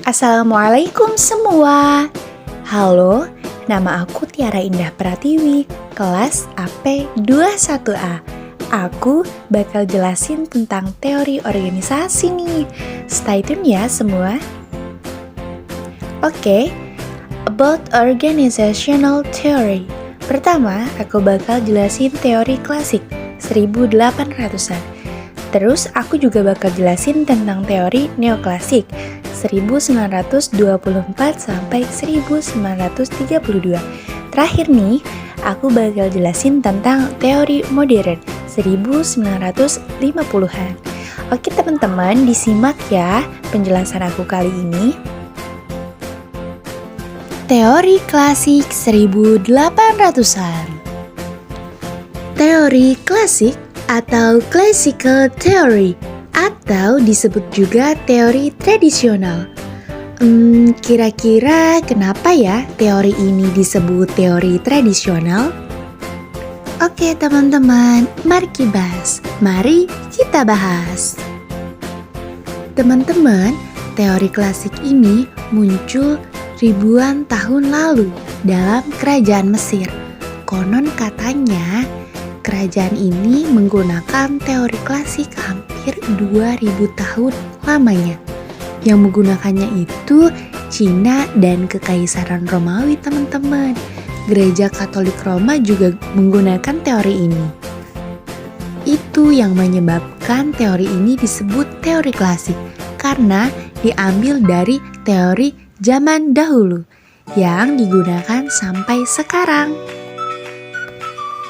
Assalamualaikum semua. Halo, nama aku Tiara Indah Pratiwi, kelas AP21A. Aku bakal jelasin tentang teori organisasi nih. Stay tune ya semua. Oke, about organizational theory. Pertama, aku bakal jelasin teori klasik 1800-an. Terus aku juga bakal jelasin tentang teori neoklasik 1924 sampai 1932. Terakhir nih, aku bakal jelasin tentang teori modern 1950-an. Oke teman-teman, disimak ya penjelasan aku kali ini. Teori klasik 1800-an. Teori klasik atau classical theory atau disebut juga teori tradisional. Kira-kira kenapa ya teori ini disebut teori tradisional? Oke teman-teman, mari kita bahas. Teman-teman, teori klasik ini muncul ribuan tahun lalu dalam kerajaan Mesir. Konon katanya kerajaan ini menggunakan teori klasik hampir 2000 tahun lamanya. Yang menggunakannya itu Cina dan Kekaisaran Romawi teman-teman. Gereja Katolik Roma juga menggunakan teori ini. Itu yang menyebabkan teori ini disebut teori klasik karena diambil dari teori zaman dahulu yang digunakan sampai sekarang.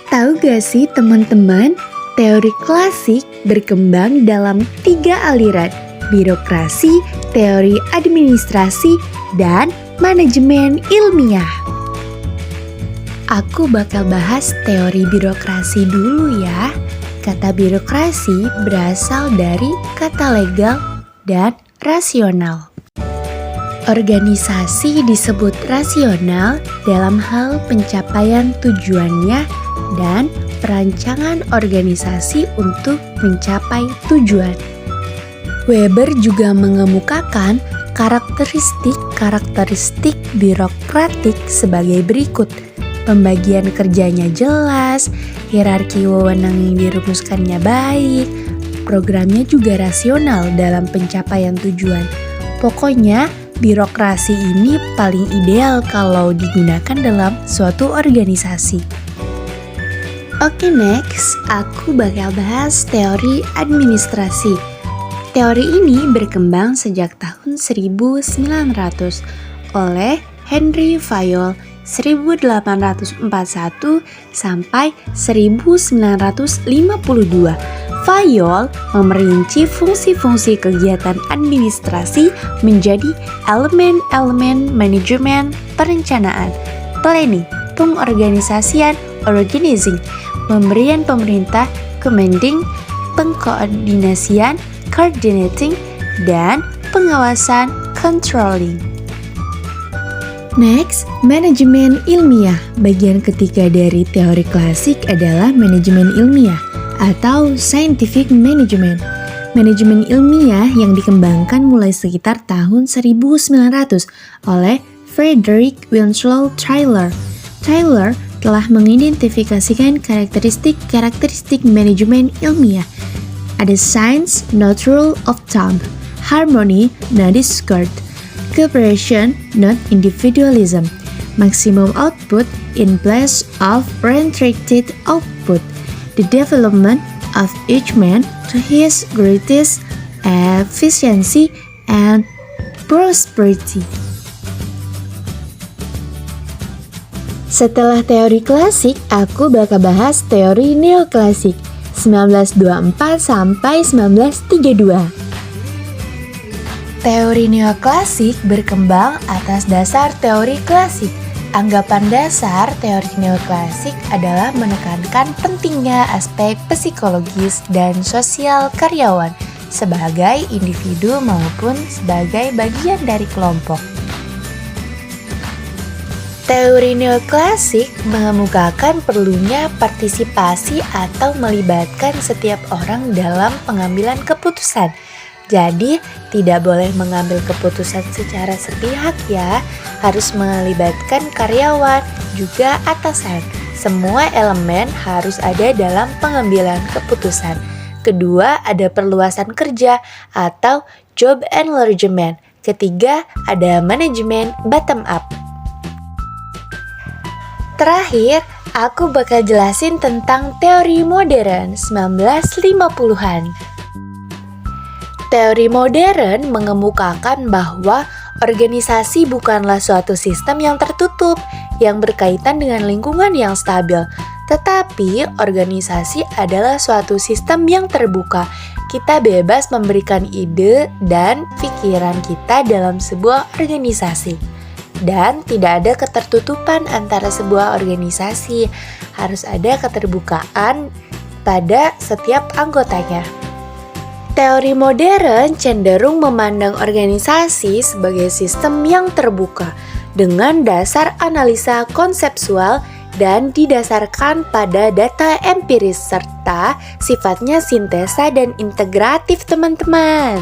Tahu gak sih teman-teman, teori klasik berkembang dalam 3 aliran, birokrasi, teori administrasi, dan manajemen ilmiah. Aku bakal bahas teori birokrasi dulu ya. Kata birokrasi berasal dari kata legal dan rasional. Organisasi disebut rasional dalam hal pencapaian tujuannya dan perancangan organisasi untuk mencapai tujuan. Weber juga mengemukakan karakteristik birokratik sebagai berikut. Pembagian kerjanya jelas, hierarki wewenang yang dirumuskannya baik, programnya juga rasional dalam pencapaian tujuan. Pokoknya, birokrasi ini paling ideal kalau digunakan dalam suatu organisasi. Oke, next, aku bakal bahas teori administrasi. Teori ini berkembang sejak tahun 1900 oleh Henry Fayol 1841 sampai 1952. Fayol memerinci fungsi-fungsi kegiatan administrasi menjadi elemen-elemen manajemen perencanaan, planning, pengorganisasian, organizing, pemberian pemerintah, commanding, pengkoordinasian, coordinating, dan pengawasan, controlling. Next, manajemen ilmiah. Bagian ketiga dari teori klasik adalah manajemen ilmiah atau scientific management. Manajemen ilmiah yang dikembangkan mulai sekitar tahun 1900 oleh Frederick Winslow Taylor. Taylor telah mengidentifikasikan karakteristik manajemen ilmiah. Ada science, not rule of thumb, harmony, not discord, cooperation, not individualism, maximum output in place of restricted output, the development of each man to his greatest efficiency and prosperity. Setelah teori klasik, aku bakal bahas teori neoklasik 1924 sampai 1932. Teori neoklasik berkembang atas dasar teori klasik. Anggapan dasar teori neoklasik adalah menekankan pentingnya aspek psikologis dan sosial karyawan sebagai individu maupun sebagai bagian dari kelompok. Teori neoklasik mengemukakan perlunya partisipasi atau melibatkan setiap orang dalam pengambilan keputusan. Jadi, tidak boleh mengambil keputusan secara sepihak ya. Harus melibatkan karyawan, juga atasan. Semua elemen harus ada dalam pengambilan keputusan. Kedua, ada perluasan kerja atau job enlargement. Ketiga, ada manajemen bottom up. Terakhir, aku bakal jelasin tentang teori modern 1950-an. Teori modern mengemukakan bahwa organisasi bukanlah suatu sistem yang tertutup, yang berkaitan dengan lingkungan yang stabil. Tetapi, organisasi adalah suatu sistem yang terbuka. Kita bebas memberikan ide dan pikiran kita dalam sebuah organisasi. Dan tidak ada ketertutupan antara sebuah organisasi. Harus ada keterbukaan pada setiap anggotanya. Teori modern cenderung memandang organisasi sebagai sistem yang terbuka dengan dasar analisa konseptual dan didasarkan pada data empiris serta sifatnya sintesa dan integratif, teman-teman.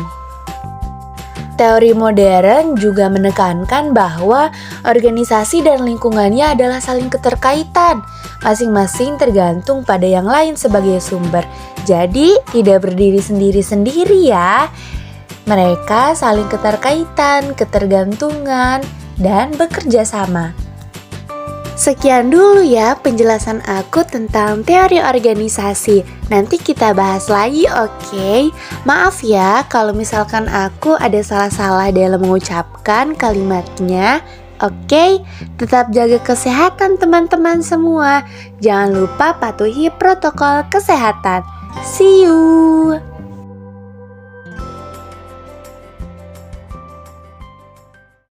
Teori modern juga menekankan bahwa organisasi dan lingkungannya adalah saling keterkaitan, masing-masing tergantung pada yang lain sebagai sumber. Jadi, tidak berdiri sendiri-sendiri ya. Mereka saling keterkaitan, ketergantungan, dan bekerja sama. Sekian dulu ya penjelasan aku tentang teori organisasi. Nanti kita bahas lagi, oke? Maaf ya kalau misalkan aku ada salah-salah dalam mengucapkan kalimatnya. Oke, tetap jaga kesehatan teman-teman semua. Jangan lupa patuhi protokol kesehatan. See you.